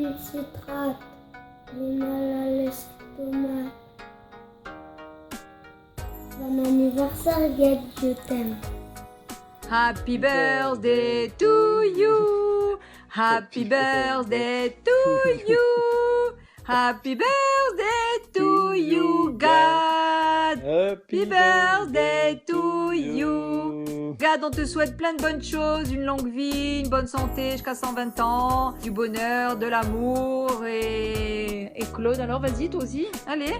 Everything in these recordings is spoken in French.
une citrate, j'ai mal à l'estomac. Bon anniversaire, Gad, je t'aime. Happy birthday to you. Happy birthday to you. Happy birthday to you, God. Happy birthday to you. God, on te souhaite plein de bonnes choses, une longue vie, une bonne santé jusqu'à 120 ans, du bonheur, de l'amour et Claude, alors vas-y, toi aussi, allez.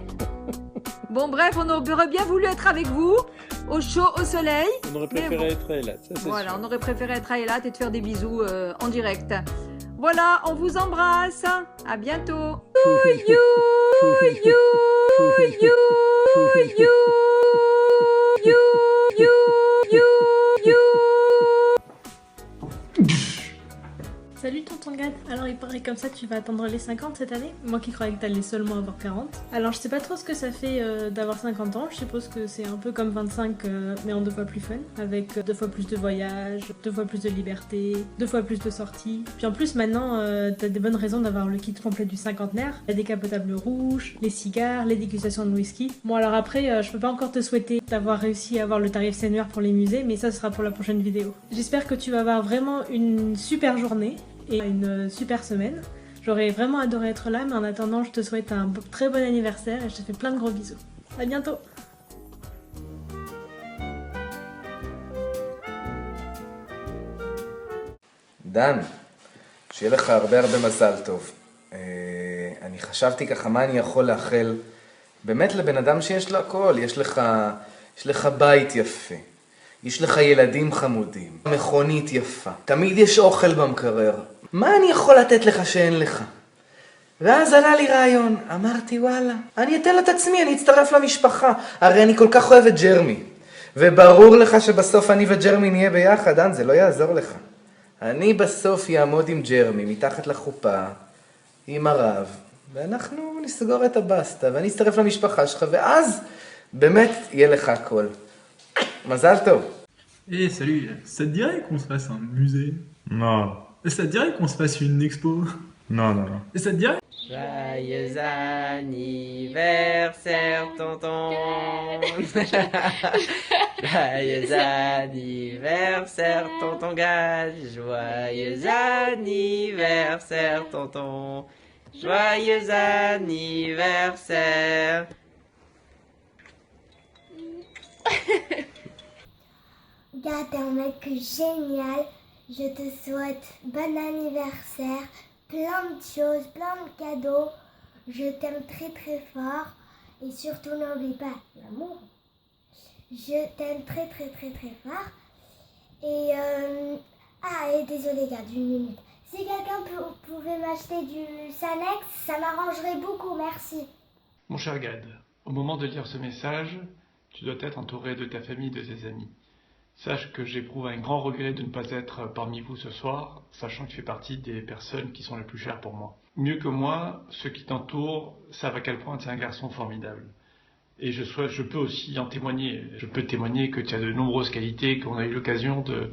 Bon bref, on aurait bien voulu être avec vous, au chaud, au soleil. On aurait préféré être là, ça c'est Voilà, sûr. on aurait préféré être à Eilat et te faire des bisous en direct. Voilà, on vous embrasse. À bientôt. To you, you, you, you, you, you, you, you. Salut tonton Gad, alors il paraît comme ça tu vas attendre les 50 cette année. Moi qui croyais que t'allais seulement avoir 40. Alors je sais pas trop ce que ça fait d'avoir 50 ans, je suppose que c'est un peu comme 25 mais en 2 fois plus fun. Avec 2 fois plus de voyages, 2 fois plus de liberté, 2 fois plus de sorties. Puis en plus maintenant t'as des bonnes raisons d'avoir le kit complet du cinquantenaire. La décapotable rouge, les cigares, les dégustations de whisky. Bon alors après je peux pas encore te souhaiter d'avoir réussi à avoir le tarif senior pour les musées, mais ça sera pour la prochaine vidéo. J'espère que tu vas avoir vraiment une super journée et une super semaine. J'aurais vraiment adoré être là, mais en attendant, je te souhaite un très bon anniversaire et je te fais plein de gros bisous. À bientôt! דן, שיהיה לך הרבה מזל טוב. אני חשבתי ככה מה אני יכול לאחל באמת לבן אדם שיש לו הכל. יש לך בית יפה, יש לך ילדים חמודים, מכונית יפה, תמיד יש אוכל במקרר. מה אני יכול לתת לך שאין לך? ואז עלה לי רעיון, אמרתי וואלה, אני אתן לו את עצמי, אני אצטרף למשפחה, הרי אני כל כך אוהב את ג'רמי. וברור לך שבסוף אני וג'רמי נהיה ביחד, דן, זה לא יעזור לך. אני בסוף יעמוד עם ג'רמי מתחת לחופה, עם הרב, ואנחנו נסגור את הבסטה, ואני אצטרף למשפחה שלך, ואז באמת יהיה לך הכל. מזל טוב. Eh salut, ça te dirait qu'on se fasse un musée? Non, Ça te dirait qu'on se fasse une expo? non, non, non. Ça te dirait? Joyeux anniversaire, tonton. Joyeux anniversaire, tonton Gad. Joyeux anniversaire, tonton. Joyeux anniversaire. Gad, t'es un mec génial. Je te souhaite bon anniversaire, plein de choses, plein de cadeaux. Je t'aime très très fort. Et surtout, n'oublie pas l'amour. Je t'aime très très très très fort. Et et désolé Gad, une minute. Si quelqu'un pouvait m'acheter du Sanex, ça m'arrangerait beaucoup, merci. Mon cher Gad, au moment de lire ce message, tu dois être entouré de ta famille et de tes amis. Sache que j'éprouve un grand regret de ne pas être parmi vous ce soir, sachant que tu fais partie des personnes qui sont les plus chères pour moi. Mieux que moi, ceux qui t'entourent savent à quel point tu es un garçon formidable. Et je peux aussi en témoigner. Je peux témoigner que tu as de nombreuses qualités qu'on a eu l'occasion de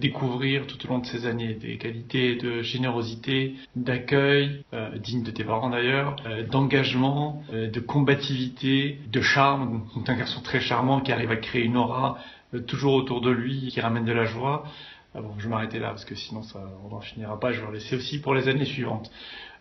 découvrir tout au long de ces années. Des qualités de générosité, d'accueil, digne de tes parents d'ailleurs, d'engagement, de combativité, de charme. Tu es un garçon très charmant qui arrive à créer une aura toujours autour de lui, qui ramène de la joie. Bon, je vais m'arrêter là parce que sinon on n'en finira pas. Je vais en laisser aussi pour les années suivantes.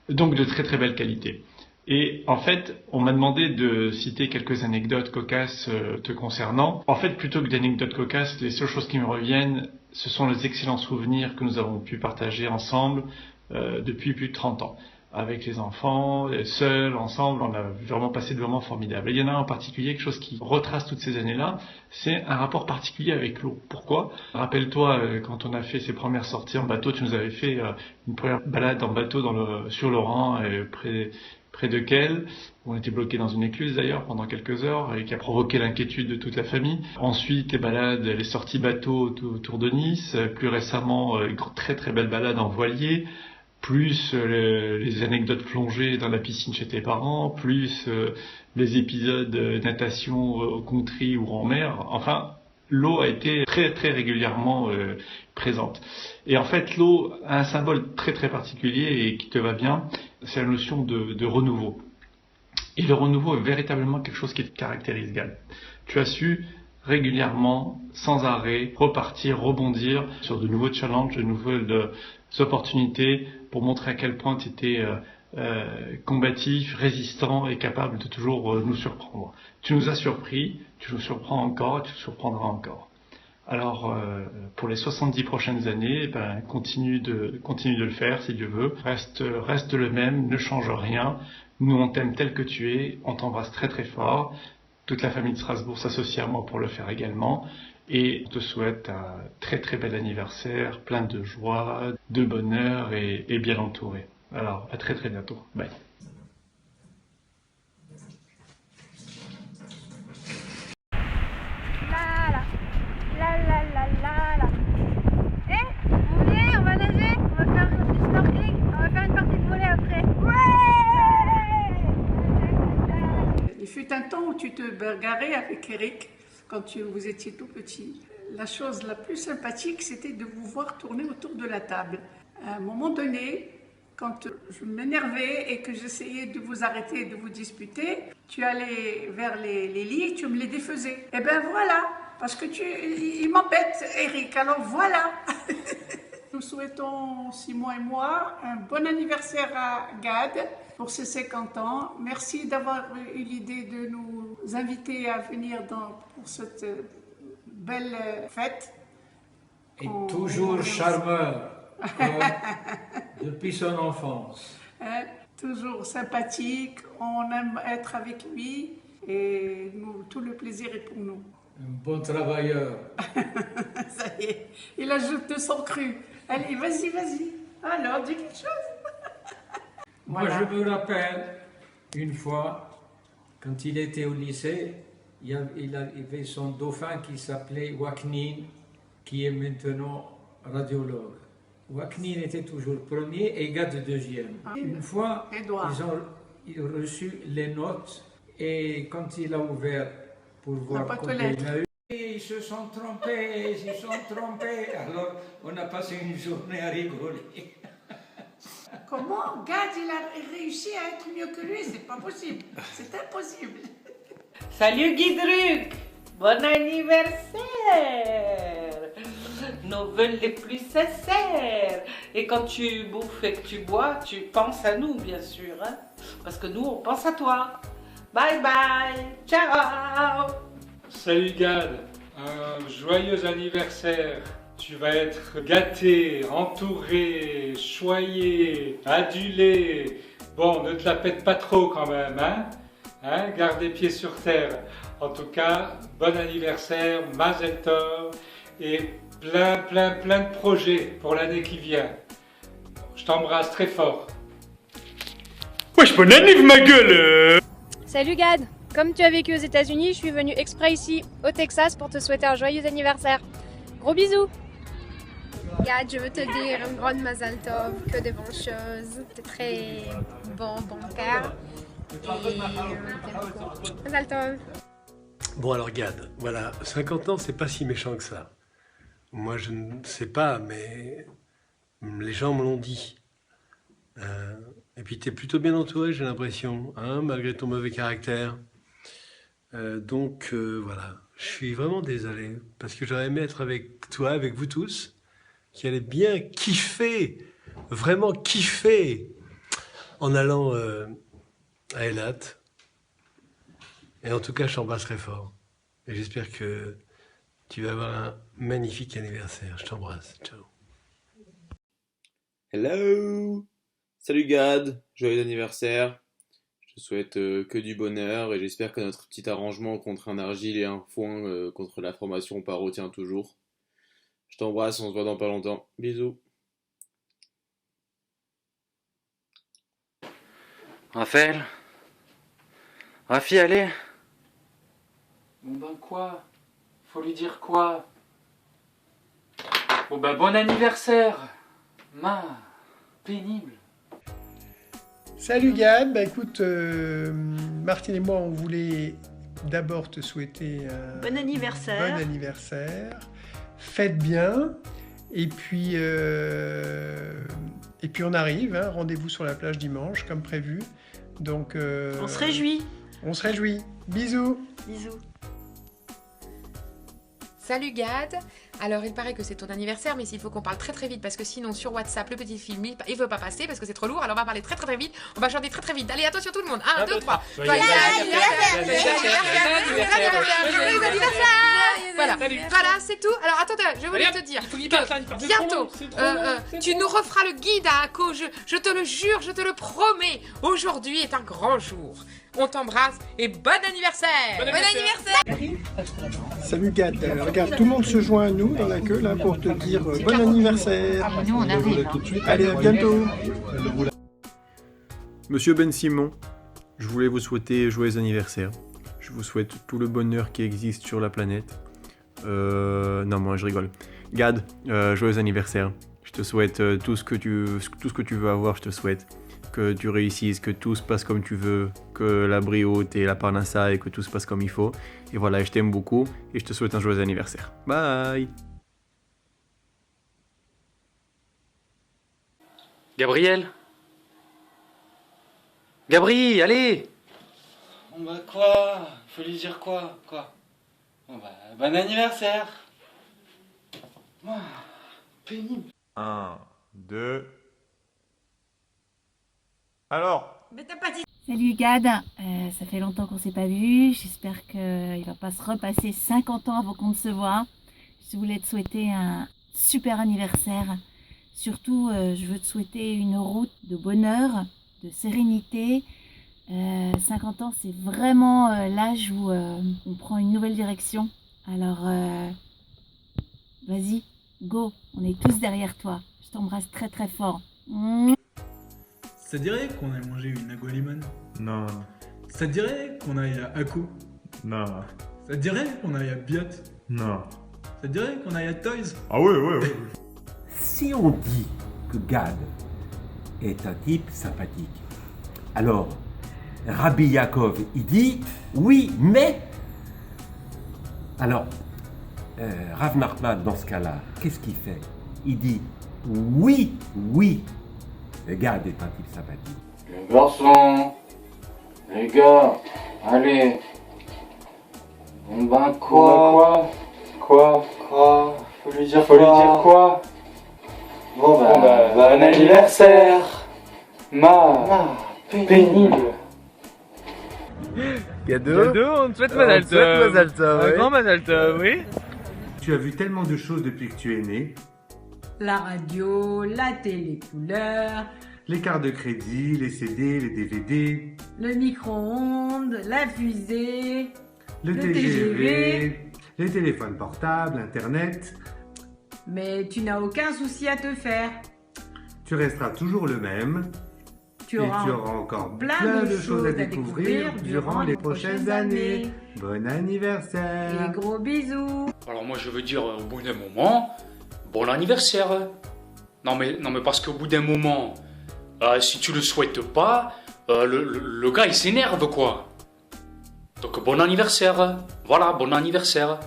Donc de très très belles qualités. Et en fait, on m'a demandé de citer quelques anecdotes cocasses te concernant. En fait, plutôt que d'anecdotes cocasses, les seules choses qui me reviennent, ce sont les excellents souvenirs que nous avons pu partager ensemble depuis plus de 30 ans. Avec les enfants, seuls, ensemble, on a vraiment passé de moments formidables. Et il y en a un en particulier, quelque chose qui retrace toutes ces années-là, c'est un rapport particulier avec l'eau. Pourquoi? Rappelle-toi, quand on a fait ses premières sorties en bateau, tu nous avais fait une première balade en bateau sur l'Oran, près de Kehl. On était bloqué dans une écluse d'ailleurs pendant quelques heures et qui a provoqué l'inquiétude de toute la famille. Ensuite, les balades, les sorties bateau autour de Nice. Plus récemment, une très très belle balade en voilier. Plus les anecdotes plongées dans la piscine chez tes parents. Plus les épisodes natation au country ou en mer. Enfin, l'eau a été très très régulièrement présente. Et en fait, l'eau a un symbole très très particulier et qui te va bien, c'est la notion de renouveau. Et le renouveau est véritablement quelque chose qui te caractérise, Gad. Tu as su régulièrement, sans arrêt, repartir, rebondir sur de nouveaux challenges, de nouvelles opportunités pour montrer à quel point tu étais combatif, résistant et capable de toujours nous surprendre. Tu nous as surpris, tu nous surprends encore et tu nous surprendras encore. Alors, pour les 70 prochaines années, ben, continue de le faire si Dieu veut. Reste le même, ne change rien. Nous, on t'aime tel que tu es, on t'embrasse très très fort. Toute la famille de Strasbourg s'associe à moi pour le faire également. Et on te souhaite un très très bel anniversaire, plein de joie, de bonheur et bien entouré. Alors, à très très bientôt. Bye. Vous venez, on va nager, on va faire du snorkeling, on va faire une partie de volley après. Ouais! Il fut un temps où tu te bagarrais avec Eric quand vous étiez tout petit. La chose la plus sympathique, c'était de vous voir tourner autour de la table. À un moment donné, quand je m'énervais et que j'essayais de vous arrêter et de vous disputer, tu allais vers les lits et tu me les défaisais. Et ben voilà, parce que il m'embête, Eric, alors voilà. Nous souhaitons, Simon et moi, un bon anniversaire à Gad pour ses 50 ans. Merci d'avoir eu l'idée de nous inviter à venir pour cette belle fête. Et toujours charmeur, depuis son enfance. Toujours sympathique, on aime être avec lui et tout le plaisir est pour nous. Un bon travailleur. Ça y est, il ajoute de son cru. Allez, vas-y. Alors, dis quelque chose. Moi, Voilà. je me rappelle, une fois, quand il était au lycée, il avait son dauphin qui s'appelait Waknin, qui est maintenant radiologue. Waknin était toujours premier et Gad deuxième. Une fois, ils ont reçu les notes et quand il a ouvert pour voir combien il a eu, et ils se sont trompés. Alors, on a passé une journée à rigoler. Comment Gad, il a réussi à être mieux que lui? C'est pas possible. C'est impossible. Salut Guidruc! Bon anniversaire! Nos vœux les plus sincères! Et quand tu bouffes et que tu bois, tu penses à nous, bien sûr. Hein? Parce que nous, on pense à toi. Bye bye! Ciao! Salut Gad, un joyeux anniversaire. Tu vas être gâté, entouré, choyé, adulé. Bon, ne te la pète pas trop quand même, hein? Garde les pieds sur terre. En tout cas, bon anniversaire, Mazel Tov et plein de projets pour l'année qui vient. Je t'embrasse très fort. Wesh, bon anniv ma gueule! Salut Gad, comme tu as vécu aux États-Unis, je suis venue exprès ici au Texas pour te souhaiter un joyeux anniversaire. Gros bisous. Gad, je veux te dire un grand Mazel Tov, que de bonnes choses, de très bon père. Mazel Tov. Bon alors Gad, voilà, 50 ans c'est pas si méchant que ça. Moi je ne sais pas, mais les gens me l'ont dit. Et puis t'es plutôt bien entouré, j'ai l'impression, hein, malgré ton mauvais caractère. Donc voilà, je suis vraiment désolé, parce que j'aurais aimé être avec toi, avec vous tous, qui allez bien kiffer, vraiment kiffer, en allant à Eilat. Et en tout cas, je t'embrasse très fort. Et j'espère que tu vas avoir un magnifique anniversaire. Je t'embrasse. Ciao. Hello! Salut Gad, joyeux anniversaire. Je te souhaite que du bonheur et j'espère que notre petit arrangement contre un argile et un foin contre la formation paro tient toujours. Je t'embrasse, on se voit dans pas longtemps. Bisous. Raphaël? Rafi, allez? Bon ben quoi? Faut lui dire quoi? Bon ben bon anniversaire! Pénible. Salut Gad, bah écoute, Martine et moi on voulait d'abord te souhaiter un Bon anniversaire. bon anniversaire. Faites bien. Et puis on arrive, hein, rendez-vous sur la plage dimanche, comme prévu. Donc, On se réjouit. On se réjouit. Bisous. Bisous. Salut Gad. Alors il paraît que c'est ton anniversaire, mais il faut qu'on parle très très vite parce que sinon sur WhatsApp le petit film il veut pas passer parce que c'est trop lourd. Alors on va parler très très très vite. On va chanter très très vite. Allez, attention tout le monde. 1, 2, 3. Joyeux anniversaire. Voilà, c'est tout. Alors attendez, je voulais te dire que bientôt tu nous referas le guide à Akko. Je te le jure, je te le promets. Aujourd'hui est un grand jour. On t'embrasse et bon anniversaire. Bon anniversaire. Salut Gad. Regarde, tout le monde se joint à nous dans la queue là pour te dire bon anniversaire. Nous on arrive. Allez, à bientôt. Monsieur Ben Simon, je voulais vous souhaiter joyeux anniversaire. Je vous souhaite tout le bonheur qui existe sur la planète. Non, moi je rigole. Gad, joyeux anniversaire. Je te souhaite tout ce que tu veux avoir, je te souhaite. Que tu réussisses, que tout se passe comme tu veux, que la briote et la parnassa et que tout se passe comme il faut. Et voilà, je t'aime beaucoup et je te souhaite un joyeux anniversaire. Bye. Gabriel Gabri, allez. Bon bah quoi? Faut lui dire quoi? Bon bah, bon anniversaire. Pénible. 1, 2... Alors? Mais t'as pas dit... Salut Gad, ça fait longtemps qu'on s'est pas vu, j'espère qu'il va pas se repasser 50 ans avant qu'on ne se voit. Je voulais te souhaiter un super anniversaire. Surtout, je veux te souhaiter une route de bonheur, de sérénité. 50 ans, c'est vraiment l'âge où on prend une nouvelle direction. Alors, vas-y, go, on est tous derrière toi. Je t'embrasse très très fort. Ça te dirait qu'on aille manger une Agualimon? Non. Ça te dirait qu'on aille à Akko? Non. Ça te dirait qu'on aille à Biot? Non. Ça te dirait qu'on aille à Toys? Ah ouais. Si on dit que Gad est un type sympathique, alors Rabbi Yaakov, il dit oui, mais... Alors, Rav Nachman, dans ce cas-là, qu'est-ce qu'il fait? Il dit oui. Gad est un type sympathique. Les garçons, les gars, allez. Ben quoi? Faut lui dire quoi? Bon bah, bon anniversaire. Pénible. Cadeau, on te souhaite Mazal Tov. Un grand Mazal Tov, oui. Tu as vu tellement de choses depuis que tu es né. La radio, la télé couleur, Les cartes de crédit, les CD, les DVD, le micro-ondes, la fusée, le TGV, les téléphones portables, Internet. Mais tu n'as aucun souci à te faire. Tu resteras toujours le même. Tu et auras tu auras encore plein de choses à découvrir durant les prochaines années. Bon anniversaire. Et gros bisous. Alors moi je veux dire au bout d'un moment, bon anniversaire. Non mais parce qu'au bout d'un moment, si tu le souhaites pas, le gars il s'énerve quoi. Donc bon anniversaire. Voilà, bon anniversaire.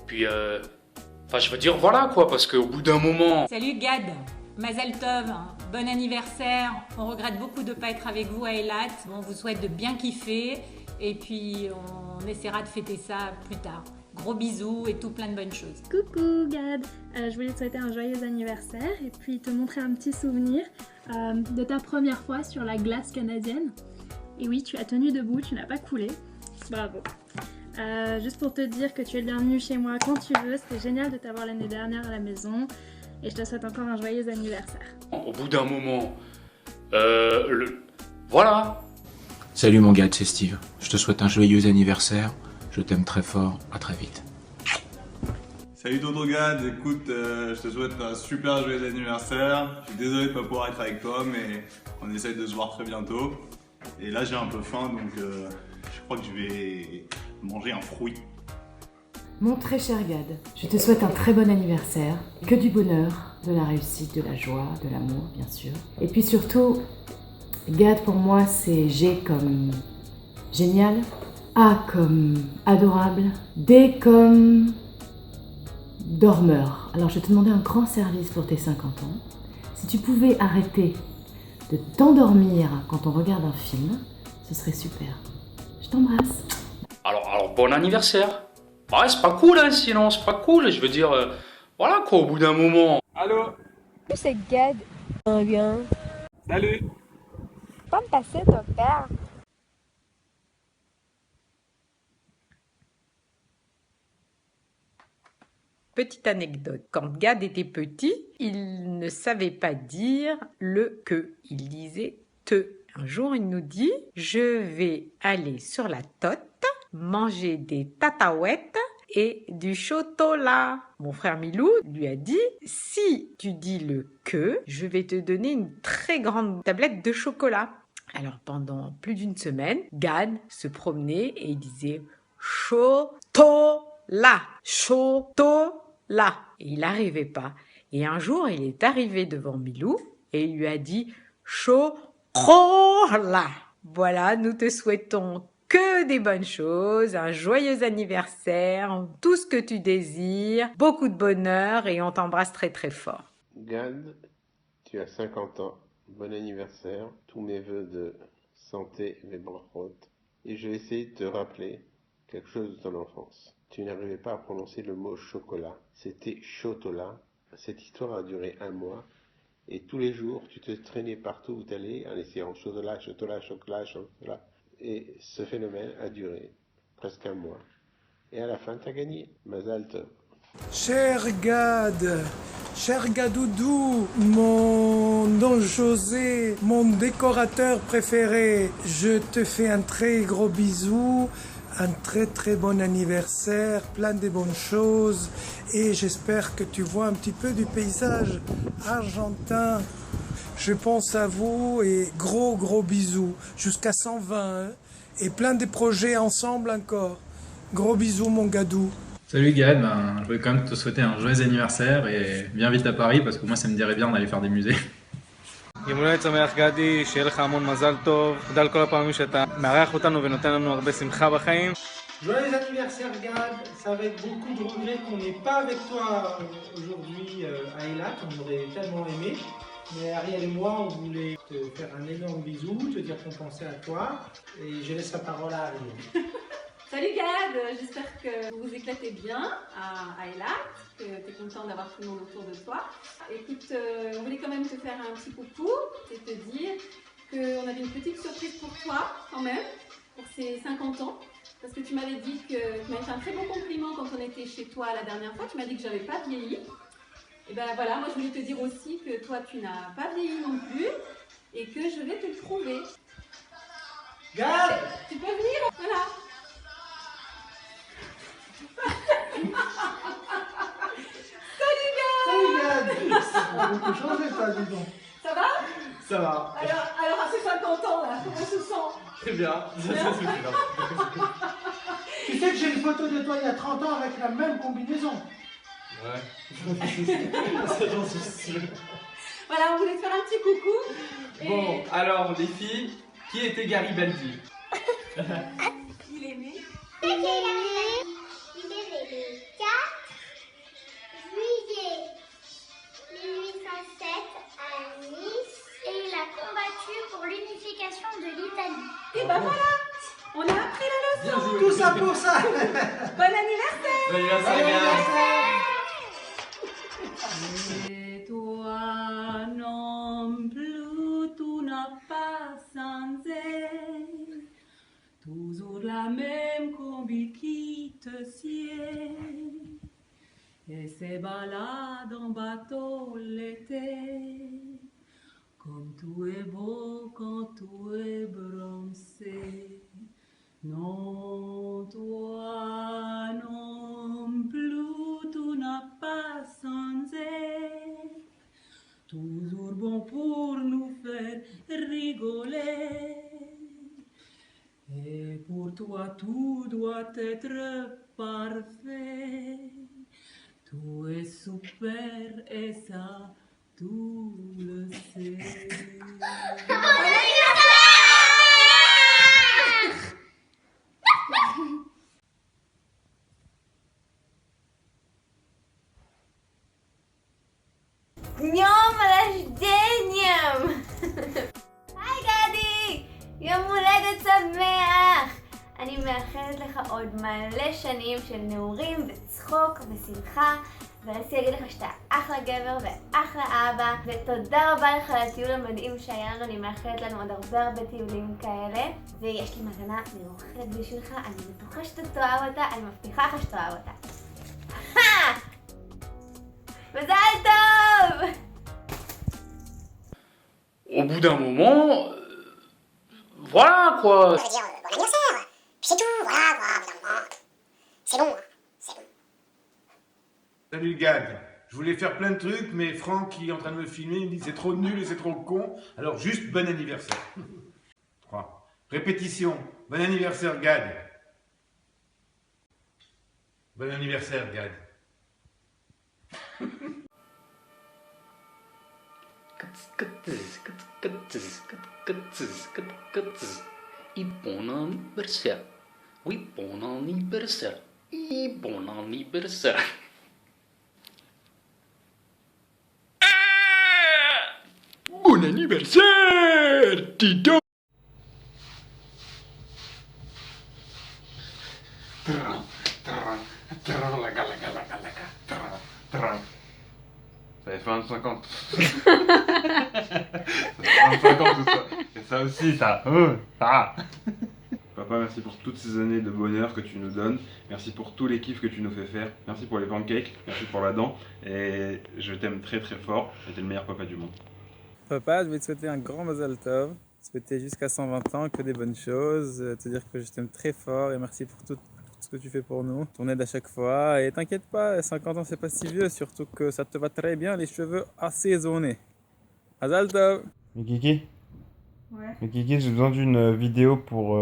Puis je veux dire voilà quoi, parce qu'au bout d'un moment... Salut Gad, Mazal Tov, bon anniversaire. On regrette beaucoup de ne pas être avec vous à Eilat. On vous souhaite de bien kiffer et puis on essaiera de fêter ça plus tard. Gros bisous et tout plein de bonnes choses. Coucou Gad, je voulais te souhaiter un joyeux anniversaire et puis te montrer un petit souvenir de ta première fois sur la glace canadienne. Et oui, tu as tenu debout, tu n'as pas coulé. Bravo. Juste pour te dire que tu es le bienvenu chez moi quand tu veux, c'était génial de t'avoir l'année dernière à la maison et je te souhaite encore un joyeux anniversaire. Au bout d'un moment, voilà. Salut mon gars, c'est Steve. Je te souhaite un joyeux anniversaire. Je t'aime très fort. À très vite. Salut Tonton Gad, écoute, je te souhaite un super joyeux anniversaire. Je suis désolé de ne pas pouvoir être avec toi, mais on essaye de se voir très bientôt. Et là j'ai un peu faim, donc je crois que je vais manger un fruit. Mon très cher Gad, je te souhaite un très bon anniversaire, que du bonheur, de la réussite, de la joie, de l'amour bien sûr. Et puis surtout, Gad pour moi c'est G comme génial, A comme adorable, D comme dormeur. Alors je vais te demander un grand service pour tes 50 ans. Si tu pouvais arrêter de t'endormir quand on regarde un film, ce serait super. Je t'embrasse. Alors bon anniversaire. Ouais, c'est pas cool, hein, sinon, c'est pas cool. Je veux dire, voilà quoi, au bout d'un moment. Allô? C'est Gad. Bien. Salut. Pas me passer ton père. Petite anecdote, quand Gad était petit, il ne savait pas dire le que, il disait te. Un jour, il nous dit « Je vais aller sur la tote, manger des tataouettes et du chocolat. » Mon frère Milou lui a dit « Si tu dis le que, je vais te donner une très grande tablette de chocolat. » Alors pendant plus d'une semaine, Gad se promenait et il disait « chocolat, chocolat ». Et il n'arrivait pas. Et un jour, il est arrivé devant Milou et il lui a dit « chocolat ». Voilà, nous te souhaitons que des bonnes choses, un joyeux anniversaire, tout ce que tu désires, beaucoup de bonheur et on t'embrasse très très fort. Gad, tu as 50 ans, bon anniversaire, tous mes voeux de santé et brachot. Et je vais essayer de te rappeler quelque chose de ton enfance. Tu n'arrivais pas à prononcer le mot chocolat, c'était chotola. Cette histoire a duré 1 mois. Et tous les jours, tu te traînais partout où tu allais en essayant chocolat, chocolat, chocolat, chocolat. Et ce phénomène a duré presque 1 mois. Et à la fin, tu as gagné. Mazal tov. Cher Gadoudou, mon Don José, mon décorateur préféré, je te fais un très gros bisou, un très très bon anniversaire, plein de bonnes choses et j'espère que tu vois un petit peu du paysage argentin. Je pense à vous et gros bisous, jusqu'à 120 hein, et plein de projets ensemble encore. Gros bisous mon Gadou. Salut Gad, je voulais quand même te souhaiter un joyeux anniversaire et viens vite à Paris parce que moi ça me dirait bien d'aller faire des musées. יום הולדת שמח גדי, שיהיה לך המון מזל טוב, תודה על כל הפעמים שאתה מארח אותנו ונותן לנו הרבה שמחה בחיים. Joyeux anniversaire Gad, ça va être beaucoup de regrets qu'on n'est pas avec toi aujourd'hui à Eilat, on aurait tellement aimé. Mais Ariel et moi, on voulait te faire un énorme bisou, te dire qu'on pensait à toi et je laisse la parole à Ariel. Salut Gad, j'espère que vous vous éclatez bien à Eilat, que tu es content d'avoir tout le monde autour de toi. Écoute, on voulait quand même te faire un petit coucou et te dire qu'on avait une petite surprise pour toi quand même, pour ces 50 ans. Parce que tu m'avais dit que tu m'avais fait un très bon compliment quand on était chez toi la dernière fois, tu m'as dit que j'avais pas vieilli. Et ben voilà, moi je voulais te dire aussi que toi tu n'as pas vieilli non plus et que je vais te le prouver. Gad, tu peux venir, voilà. Salut Gad. Ça a beaucoup changé ça, dis donc. Ça va? Ça va. Alors à ces 50 ans là, comment on se sent? Très bien. Tu sais que j'ai une photo de toi il y a 30 ans avec la même combinaison. Ouais. J'en suis sûr. Voilà, on voulait te faire un petit coucou. Et... Bon, alors les filles, qui était Garibaldi? Il est né. Il est né le 4 juillet 1807 à Nice et il a combattu pour l'unification de l'Italie. Et ben voilà, on a appris la leçon. Tout ça pour ça. Bon anniversaire. Bon anniversaire. Et toi non plus, tu n'as pas changé. Toujours la même combi qui te sied. Et ces balades en bateau l'été. Comme tout est beau quand tout est bronzé. Non, toi non plus, tu n'as pas changé. Toujours bon pour nous faire rigoler. Et pour toi tout doit être parfait. Tout est super et ça, tout le sait. יום רשדניום! היי גדי! יום הולדת שמח! אני מאחלת לך עוד מלא שנים של נעורים וצחוק ושמחה, ורציתי להגיד לך שאתה אחלה גבר ואחלה אבא, ותודה רבה לך על הטיול המדהים שהיה לנו. אני מאחלת לנו עוד הרבה טיולים כאלה, ויש לי מתנה מיוחדת בשבילך, אני בטוחה שאתה תאהב אותה, אני מבטיחה לך שאתה אוהב אותה. מזל טוב! Au bout d'un moment, voilà quoi. Bon anniversaire, puis c'est tout, voilà quoi, au bout d'un moment. C'est long, hein, c'est long. Salut Gad, je voulais faire plein de trucs, mais Franck qui est en train de me filmer, il me dit c'est trop nul et c'est trop con, alors juste bon anniversaire. 3. Répétition, bon anniversaire Gad. Bon anniversaire Gad. Et bon anniversaire. Oui, bon anniversaire. Et bon anniversaire. Bon anniversaire, Tito. Ça fait 25 ans. Ça fait 25 ans tout ça. Et ça aussi, ça. Papa, merci pour toutes ces années de bonheur que tu nous donnes. Merci pour tous les kiffs que tu nous fais faire. Merci pour les pancakes. Merci pour la dent. Et je t'aime très très fort. T'es le meilleur papa du monde. Papa, je vais te souhaiter un grand Mazal Tov, souhaiter jusqu'à 120 ans que des bonnes choses, te dire que je t'aime très fort et merci pour tout ce que tu fais pour nous, ton aide à chaque fois. Et t'inquiète pas, 50 ans c'est pas si vieux, surtout que ça te va très bien, les cheveux assaisonnés. Mazal Tov! Mais Kiki? Ouais. Mais Kiki, j'ai besoin d'une vidéo pour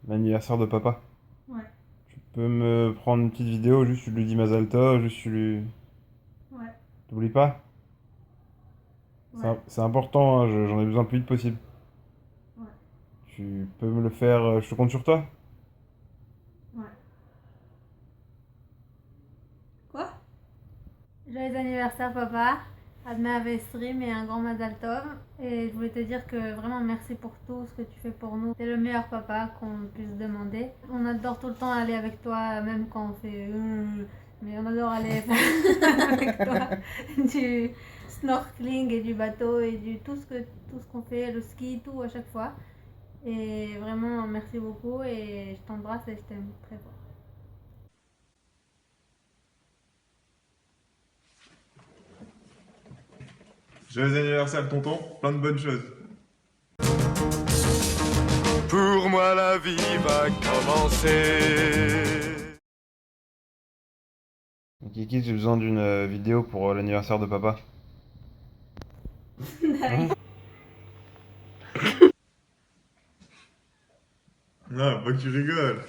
l'anniversaire de papa. Ouais. Tu peux me prendre une petite vidéo, juste tu lui dis Mazal Tov, juste tu lui... Ouais. T'oublies pas? Ouais. C'est important, hein, j'en ai besoin le plus vite possible. Ouais. Tu peux me le faire, je te compte sur toi? Ouais. Quoi? Joyeux anniversaire papa, Adma Avestrim et un grand Mazal Tov. Et je voulais te dire que vraiment merci pour tout ce que tu fais pour nous. T'es le meilleur papa qu'on puisse demander. On adore tout le temps aller avec toi, même quand on fait... mais on adore aller avec toi du snorkeling et du bateau et du tout ce qu'on fait, le ski, tout à chaque fois. Et vraiment merci beaucoup et je t'embrasse et je t'aime très fort. Joyeux anniversaire tonton, plein de bonnes choses. Pour moi la vie va commencer. Kiki, j'ai besoin d'une vidéo pour l'anniversaire de papa. Non, pas que tu rigoles.